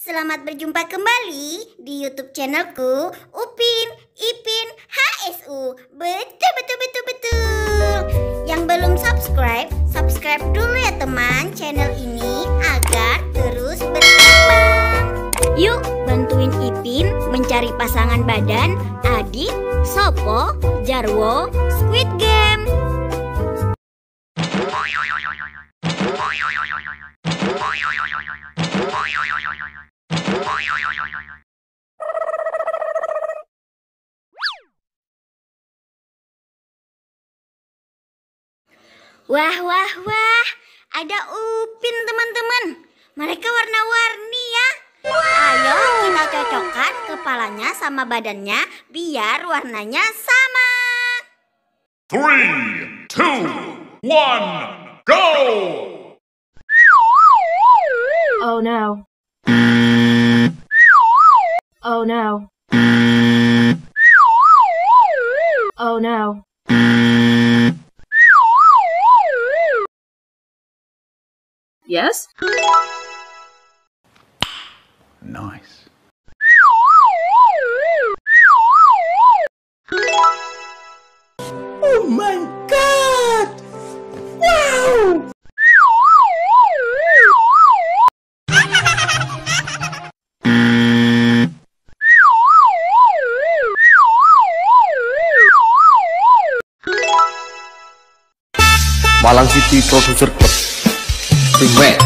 Selamat berjumpa kembali di YouTube channelku Upin Ipin HSU. Betul. Yang belum subscribe, subscribe dulu ya teman channel ini agar terus berkembang. Yuk bantuin Ipin mencari pasangan badan Adik, Sopo, Jarwo, Squid Game. Wah, ada Upin teman-teman. Mereka warna-warni ya. Ayo kita cocokkan kepalanya sama badannya biar warnanya sama. 3, 2, 1, go! Oh no. Oh no. Oh no. Yes? Nice. Oh my God! Wow! Malang City Producer Club Remix.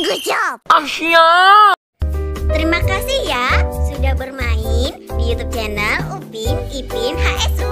Good job. Asia! Terima kasih ya sudah bermain di YouTube channel Upin Ipin HSU.